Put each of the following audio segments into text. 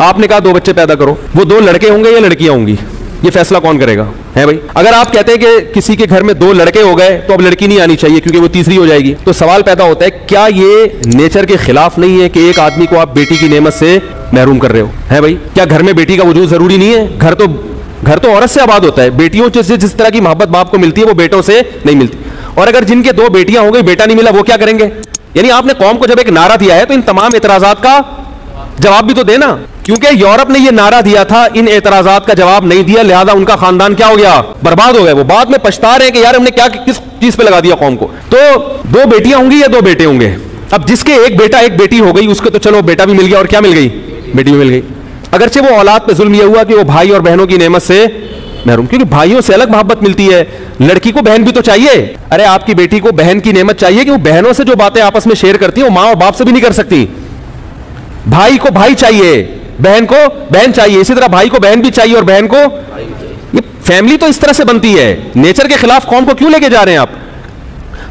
आपने कहा 2 बच्चे पैदा करो, वो 2 लड़के होंगे या लड़कियां होंगी, ये फैसला कौन करेगा? है भाई, अगर आप कहते हैं कि किसी के घर में 2 लड़के हो गए तो अब लड़की नहीं आनी चाहिए क्योंकि वो तीसरी हो जाएगी, तो सवाल पैदा होता है क्या ये नेचर के खिलाफ नहीं है कि एक आदमी को आप बेटी की नेमत से महरूम कर रहे हो? है भाई, क्या घर में बेटी का वजूद जरूरी नहीं है? घर तो औरत से आबाद होता है। बेटियों से जिस तरह की मोहब्बत बाप को मिलती है वो बेटों से नहीं मिलती। और अगर जिनके 2 बेटियां हो गई, बेटा नहीं मिला, वो क्या करेंगे? यानी आपने कौम को जब एक नारा दिया है तो इन तमाम एतराजात का जवाब भी तो देना, क्योंकि यूरोप ने यह नारा दिया था, इन एतराजात का जवाब नहीं दिया, लिहाजा उनका खानदान क्या हो गया? बर्बाद हो गया। वो बाद में पछता रहे हैं कि यार हमने क्या किस चीज पे लगा दिया कौम को। तो 2 बेटियां होंगी या 2 बेटे होंगे? अब जिसके एक बेटा एक बेटी हो गई उसको तो चलो बेटा भी मिल गया और क्या मिल गई? बेटी भी मिल गई। अगरचे वो औलाद पे जुल्म यह हुआ कि वो भाई और बहनों की नेमत से महरूम, क्योंकि भाइयों से अलग मोहब्बत मिलती है, लड़की को बहन भी तो चाहिए। अरे आपकी बेटी को बहन की नेमत चाहिए कि वो बहनों से जो बातें आपस में शेयर करती है वो मां और बाप से भी नहीं कर सकती। भाई को भाई चाहिए, बहन को बहन चाहिए, इसी तरह भाई को बहन भी चाहिए और बहन को। ये फैमिली तो इस तरह से बनती है। नेचर के खिलाफ कौम को क्यों लेके जा रहे हैं आप?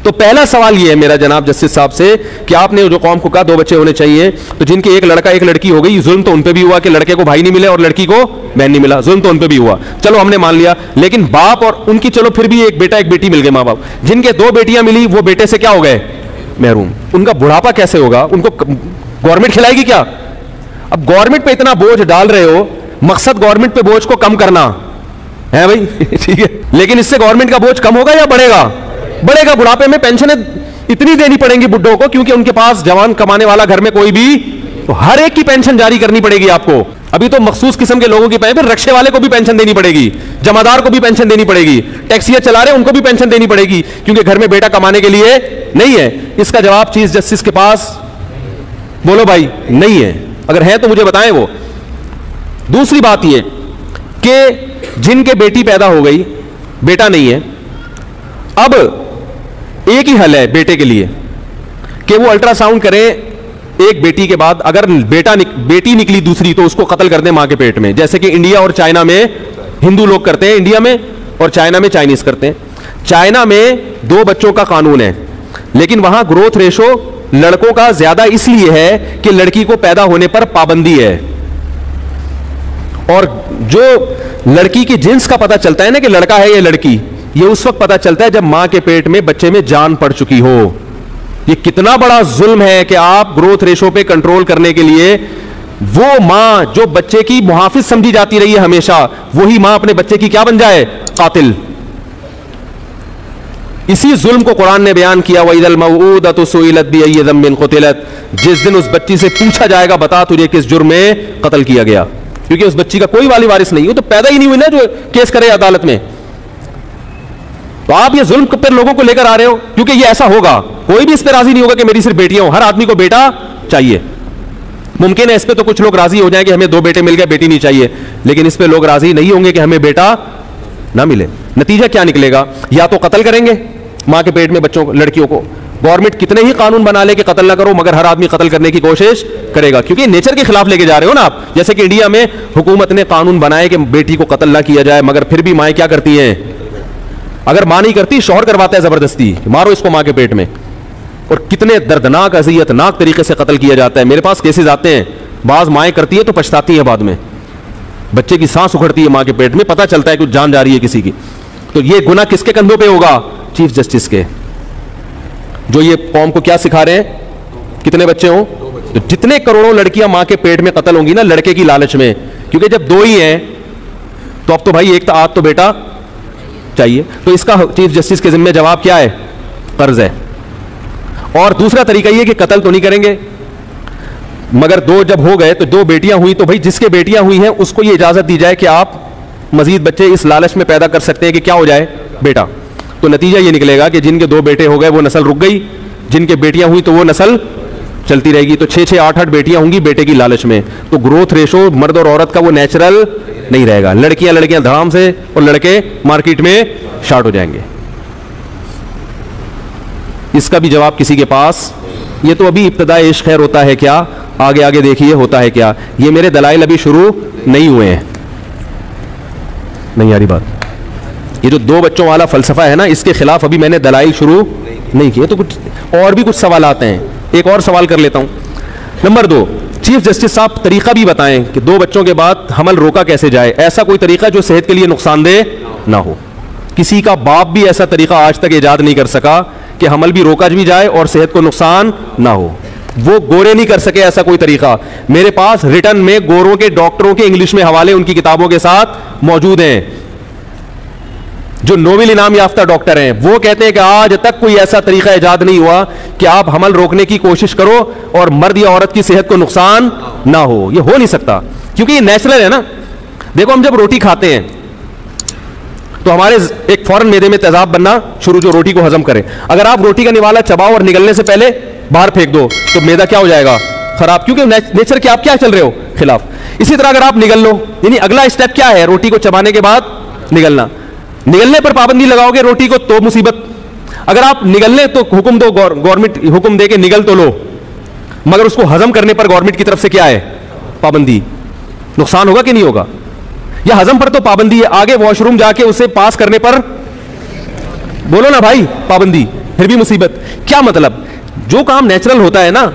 तो पहला सवाल ये है मेरा जनाब जस्टिस साहब से कि आपने जो कौम को कहा 2 बच्चे होने चाहिए, तो जिनके एक लड़का एक लड़की हो गई, जुल्म तो उन पे भी हुआ कि लड़के को भाई नहीं मिले और लड़की को बहन नहीं मिला, जुल्म तो उन पे भी हुआ, चलो हमने मान लिया। लेकिन बाप और उनकी चलो फिर भी एक बेटा एक बेटी मिल गए माँ बाप, जिनके 2 बेटियां मिली वो बेटे से क्या हो गए? महरूम। उनका बुढ़ापा कैसे होगा? उनको गवर्नमेंट खिलाएगी क्या? अब गवर्नमेंट पे इतना बोझ डाल रहे हो, मकसद गवर्नमेंट पे बोझ को कम करना है भाई ठीक है, लेकिन इससे गवर्नमेंट का बोझ कम होगा या बढ़ेगा? बढ़ेगा। बुढ़ापे में पेंशनें इतनी देनी पड़ेंगी बुड्ढों को क्योंकि उनके पास जवान कमाने वाला घर में कोई भी, तो हर एक की पेंशन जारी करनी पड़ेगी आपको। अभी तो मखसूस किस्म के लोगों की फिर रक्शे वाले को भी पेंशन देनी पड़ेगी, जमादार को भी पेंशन देनी पड़ेगी, टैक्सियां चला रहे उनको भी पेंशन देनी पड़ेगी क्योंकि घर में बेटा कमाने के लिए नहीं है। इसका जवाब चीफ जस्टिस के पास बोलो भाई नहीं है। अगर है तो मुझे बताएं वो। दूसरी बात यह कि जिनके बेटी पैदा हो गई, बेटा नहीं है, अब एक ही हल है बेटे के लिए कि वो अल्ट्रासाउंड करें एक बेटी के बाद, अगर बेटी निकली दूसरी तो उसको कत्ल कर दें मां के पेट में, जैसे कि इंडिया और चाइना में हिंदू लोग करते हैं, इंडिया में और चाइना में चाइनीज करते हैं। चाइना में 2 बच्चों का कानून है, लेकिन वहां ग्रोथ रेशो लड़कों का ज्यादा इसलिए है कि लड़की को पैदा होने पर पाबंदी है। और जो लड़की की जिन्स का पता चलता है ना कि लड़का है या लड़की, ये उस वक्त पता चलता है जब मां के पेट में बच्चे में जान पड़ चुकी हो। ये कितना बड़ा जुल्म है कि आप ग्रोथ रेशो पे कंट्रोल करने के लिए वो मां जो बच्चे की मुहाफिज समझी जाती रही है हमेशा, वही मां अपने बच्चे की क्या बन जाए? कातिल। इसी जुल्म को कुरान ने बयान किया, वइदल मऊदतु सुइलत बिअय्यि ज़म्बिन क़ुतिलत, जिस दिन उस बच्ची से पूछा जाएगा बता तुझे किस जुर्म में कत्ल किया गया, क्योंकि उस बच्ची का कोई वाली वारिस नहीं, वो तो पैदा ही नहीं हुई ना जो केस करे अदालत में। तो आप ये जुल्म पर लोगों को लेकर आ रहे हो, क्योंकि ये ऐसा होगा, कोई भी इस पर राजी नहीं होगा कि मेरी सिर्फ बेटियां हो, हर आदमी को बेटा चाहिए। मुमकिन है इस पे तो कुछ लोग राजी हो जाएं कि हमें 2 बेटे मिल गए, बेटी नहीं चाहिए, लेकिन इस पे लोग राजी नहीं होंगे कि हमें बेटा ना मिले। नतीजा क्या निकलेगा? या तो कत्ल करेंगे मां के पेट में बच्चों लड़कियों को। गवर्नमेंट कितने ही कानून बना ले कि कत्ल ना करो, मगर हर आदमी कत्ल करने की कोशिश करेगा, क्योंकि नेचर के खिलाफ लेके जा रहे हो ना आप। जैसे कि इंडिया में हुकूमत ने कानून बनाए कि बेटी को कत्ल ना किया जाए, मगर फिर भी माएँ क्या करती हैं? अगर मां नहीं करती, शौहर करवाता है जबरदस्ती, मारो इसको मां के पेट में। और कितने दर्दनाक अज़ियतनाक तरीके से कत्ल किया जाता है। मेरे पास केसेस आते हैं, बाज माएँ करती है तो पछताती है बाद में, बच्चे की सांस उखड़ती है मां के पेट में, पता चलता है कुछ जान जा रही है किसी की। तो ये गुनाह किसके कंधों पे होगा? चीफ जस्टिस के, जो ये कौम को क्या सिखा रहे हैं? कितने बच्चे हों, तो जितने करोड़ों लड़कियां मां के पेट में कत्ल होंगी ना लड़के की लालच में, क्योंकि जब 2 ही हैं तो अब तो भाई एक तो बेटा चाहिए। तो इसका चीफ जस्टिस के जिम्मे जवाब क्या है? कर्ज है। और दूसरा तरीका यह कि कत्ल तो नहीं करेंगे, मगर 2 जब हो गए तो 2 बेटियां हुई तो भाई जिसके बेटियां हुई हैं उसको यह इजाजत दी जाए कि आप मजीद बच्चे इस लालच में पैदा कर सकते हैं कि क्या हो जाए? बेटा। तो नतीजा ये निकलेगा कि जिनके 2 बेटे हो गए वो नस्ल रुक गई, जिनके बेटियां हुई तो वो नस्ल चलती रहेगी। तो 6-6, 8-8 बेटियां होंगी बेटे की लालच में, तो ग्रोथ रेशो मर्द और औरत का वो नेचुरल नहीं रहेगा। लड़कियां धड़ाम से और लड़के मार्केट में शार्ट हो जाएंगे। इसका भी जवाब किसी के पास, ये तो अभी इब्तिदाए इश्क खैर होता है क्या, आगे आगे देखिए होता है क्या। ये मेरे दलाइल अभी शुरू नहीं हुए हैं, नहीं आ रही बात। ये जो 2 बच्चों वाला फलसफा है ना, इसके खिलाफ अभी मैंने दलाइल शुरू नहीं किए। तो कुछ और भी कुछ सवाल आते हैं, एक और सवाल कर लेता हूं। नंबर 2, चीफ जस्टिस साहब तरीका भी बताएं कि 2 बच्चों के बाद हमल रोका कैसे जाए, ऐसा कोई तरीका जो सेहत के लिए नुकसानदेह ना हो। किसी का बाप भी ऐसा तरीका आज तक इजाद नहीं कर सका कि हमल भी रोका भी जाए और सेहत को नुकसान ना हो। वो गोरे नहीं कर सके ऐसा कोई तरीका। मेरे पास रिटर्न में गोरों के डॉक्टरों के इंग्लिश में हवाले उनकी किताबों के साथ मौजूद हैं, जो नोबेल इनाम याफ्ता डॉक्टर हैं। वो कहते हैं कि आज तक कोई ऐसा तरीका इजाद नहीं हुआ कि आप हमल रोकने की कोशिश करो और मर्द या औरत की सेहत को नुकसान ना हो। ये हो नहीं सकता, क्योंकि ये नेचुरल है ना। देखो, हम जब रोटी खाते हैं तो हमारे एक फौरन मैदे में तेजाब बनना शुरू, जो रोटी को हजम करे। अगर आप रोटी का निवाला चबाओ और निगलने से पहले बाहर फेंक दो तो मैदा क्या हो जाएगा? खराब, क्योंकि नेचर के आप क्या चल रहे हो? खिलाफ। इसी तरह अगर आप निगल लो, यानी अगला स्टेप क्या है? रोटी को चबाने के बाद निगलना। निगलने पर पाबंदी लगाओगे रोटी को तो मुसीबत। अगर आप निगलने तो हुक्म दो, गवर्नमेंट हुक्म दे के निगल तो लो, मगर उसको हजम करने पर गवर्नमेंट की तरफ से क्या है? पाबंदी। नुकसान होगा कि नहीं होगा? या हजम पर तो पाबंदी है, आगे वॉशरूम जाके उसे पास करने पर बोलो ना भाई पाबंदी, फिर भी मुसीबत। क्या मतलब? जो काम नेचुरल होता है ना,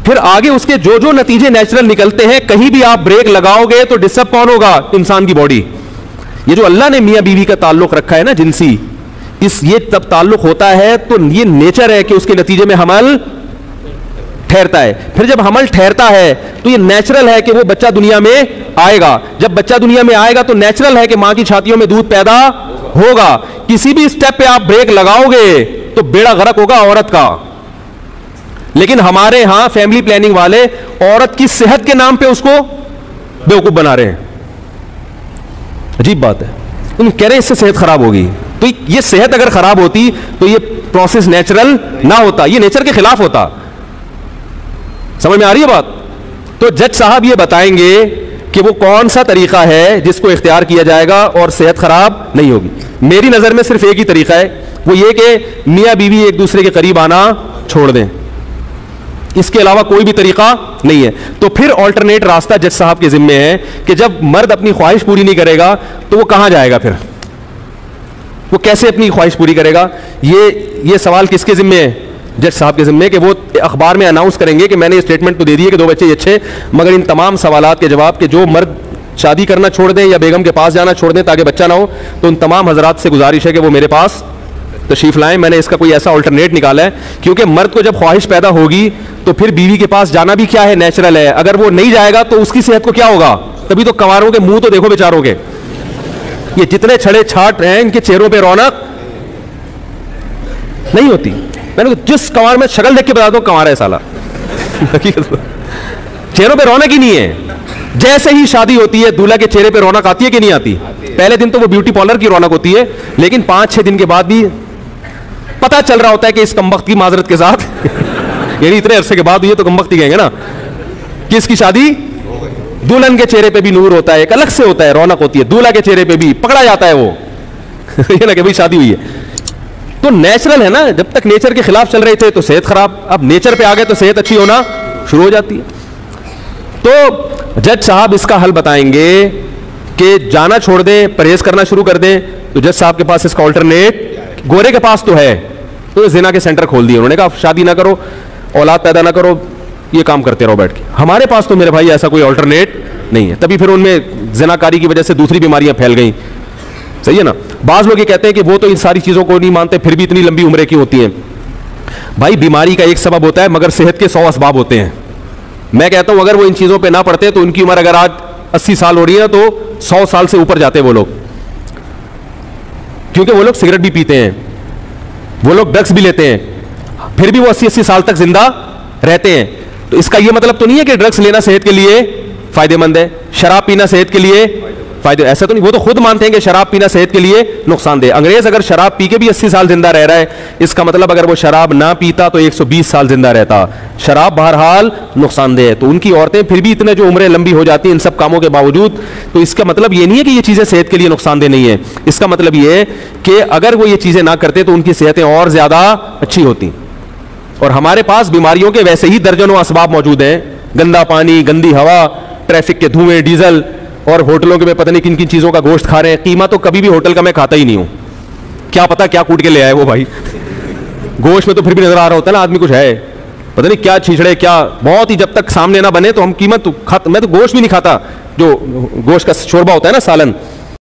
फिर आगे उसके जो जो नतीजे नेचुरल निकलते हैं, कहीं भी आप ब्रेक लगाओगे तो डिस्टर्ब कौन होगा? इंसान की बॉडी। ये जो अल्लाह ने मियां बीवी का ताल्लुक रखा है ना जिनसी, ये तब ताल्लुक होता है तो ये नेचर है कि उसके नतीजे में हमल ठहरता है। फिर जब हमल ठहरता है तो ये नेचुरल है कि वो बच्चा दुनिया में आएगा। जब बच्चा दुनिया में आएगा तो नेचुरल है कि मां की छातियों में दूध पैदा होगा। किसी भी स्टेप पे आप ब्रेक लगाओगे तो बेड़ा गर्क होगा औरत का। लेकिन हमारे यहां फैमिली प्लानिंग वाले औरत की सेहत के नाम पे उसको बेवकूफ बना रहे हैं। अजीब बात है। तुम कह रहे हैं इससे सेहत खराब होगी, तो ये सेहत अगर खराब होती तो ये प्रोसेस नेचुरल ना होता, ये नेचर के खिलाफ होता। समझ में आ रही है बात? तो जज साहब ये बताएंगे कि वो कौन सा तरीका है जिसको इख्तियार किया जाएगा और सेहत खराब नहीं होगी। मेरी नजर में सिर्फ एक ही तरीका है, वो ये कि मियां बीवी एक दूसरे के करीब आना छोड़ दें। इसके अलावा कोई भी तरीका नहीं है। तो फिर ऑल्टरनेट रास्ता जज साहब के जिम्मे है कि जब मर्द अपनी ख्वाहिश पूरी नहीं करेगा तो वो कहां जाएगा? फिर वो कैसे अपनी ख्वाहिश पूरी करेगा? ये सवाल किसके जिम्मे है? जज साहब के जिम्मे, कि वो अखबार में अनाउंस करेंगे कि मैंने ये स्टेटमेंट तो दे दी है कि 2 बच्चे अच्छे, मगर इन तमाम सवालात के जवाब के जो मर्द शादी करना छोड़ दें या बेगम के पास जाना छोड़ दें ताकि बच्चा ना हो, तो उन तमाम हजरात से गुजारिश है कि वो मेरे पास तशरीफ लाएं। मैंने इसका कोई ऐसा अल्टरनेट निकाला है, क्योंकि मर्द को जब ख्वाहिश पैदा होगी तो फिर बीवी के पास जाना भी क्या है? नेचुरल है। अगर वो नहीं जाएगा तो उसकी सेहत को क्या होगा? तभी तो कंवारों के मुंह तो देखो बेचारों के, ये जितने छड़े छाट हैं इनके चेहरों पर रौनक नहीं होती। मैंने जिस कंवार में शक्ल देख के बता दो कंवार है साला, चेहरों पे रौनक ही नहीं है। जैसे ही शादी होती है दूल्हा के चेहरे पे रौनक आती है कि नहीं आती? पहले दिन तो वो ब्यूटी पार्लर की रौनक होती है, लेकिन 5-6 दिन के बाद भी पता चल रहा होता है कि इस कमबख्त की माजरत के साथ यानी इतने अरसे के बाद हुई है तो कमबख्ती कहेंगे ना कि इसकी शादी। दुल्हन के चेहरे पे भी नूर होता है, एक अलग से होता है, रौनक होती है। दूल्हा के चेहरे पे भी पकड़ा जाता है वो ये ना कि भाई शादी हुई है। तो नेचुरल है ना। जब तक नेचर के खिलाफ चल रहे थे तो सेहत खराब, अब नेचर पे आ गए तो सेहत अच्छी होना शुरू हो जाती है। तो जज साहब इसका हल बताएंगे कि जाना छोड़ दें, परहेज करना शुरू कर दें। तो जज साहब के पास इसका ऑल्टरनेट, गोरे के पास तो है, तो जिना के सेंटर खोल दिए उन्होंने कहा शादी ना करो, औलाद पैदा ना करो, ये काम करते रहो बैठ के। हमारे पास तो मेरे भाई ऐसा कोई ऑल्टरनेट नहीं है। तभी फिर उनमें जिनाकारी की वजह से दूसरी बीमारियां फैल गई। सही है ना? बाज लोग ये कहते हैं कि वो तो इन सारी चीजों को नहीं मानते, फिर भी इतनी लंबी उम्रें क्यों होती हैं? भाई बीमारी का एक सबब होता है, मगर सेहत के 100 असबाब होते हैं। मैं कहता हूं अगर वो इन चीजों पे ना पड़ते तो उनकी उम्र अगर आज 80 साल हो रही है तो 100 साल से ऊपर जाते वो लोग, क्योंकि वो लोग सिगरेट भी पीते हैं, वो लोग ड्रग्स भी लेते हैं, फिर भी वो 80-80 साल तक जिंदा रहते हैं। तो इसका यह मतलब तो नहीं है कि ड्रग्स लेना सेहत के लिए फायदेमंद है, शराब पीना सेहत के लिए फायदे, ऐसा तो नहीं। वो तो खुद मानते हैं कि शराब पीना सेहत के लिए नुकसानदेह। अंग्रेज अगर शराब पी के भी 80 साल जिंदा रह रहा है, इसका मतलब अगर वो शराब ना पीता तो 120 साल जिंदा रहता। शराब बहरहाल नुकसानदेह है। तो उनकी औरतें फिर भी इतने जो उम्रें लंबी हो जाती हैं इन सब कामों के बावजूद, तो इसका मतलब ये नहीं है कि ये चीजें सेहत के लिए नुकसानदेह नहीं है। इसका मतलब ये है कि अगर वो ये चीजें ना करते तो उनकी सेहतें और ज्यादा अच्छी होती। और हमारे पास बीमारियों के वैसे ही दर्जनों असबाब मौजूद हैं, गंदा पानी, गंदी हवा, ट्रैफिक के धुएं, डीजल, और होटलों के में पता नहीं किन किन चीजों का गोश्त खा रहे हैं। कीमा तो कभी भी होटल का मैं खाता ही नहीं हूं, क्या पता क्या कूट के ले आए वो भाई। गोश्त में तो फिर भी नजर आ रहा होता है ना आदमी कुछ है, पता नहीं क्या छिछड़े, क्या बहुत ही, जब तक सामने ना बने तो हम कीमत मैं तो गोश्त भी नहीं खाता, जो गोश्त का शोरबा होता है ना, सालन,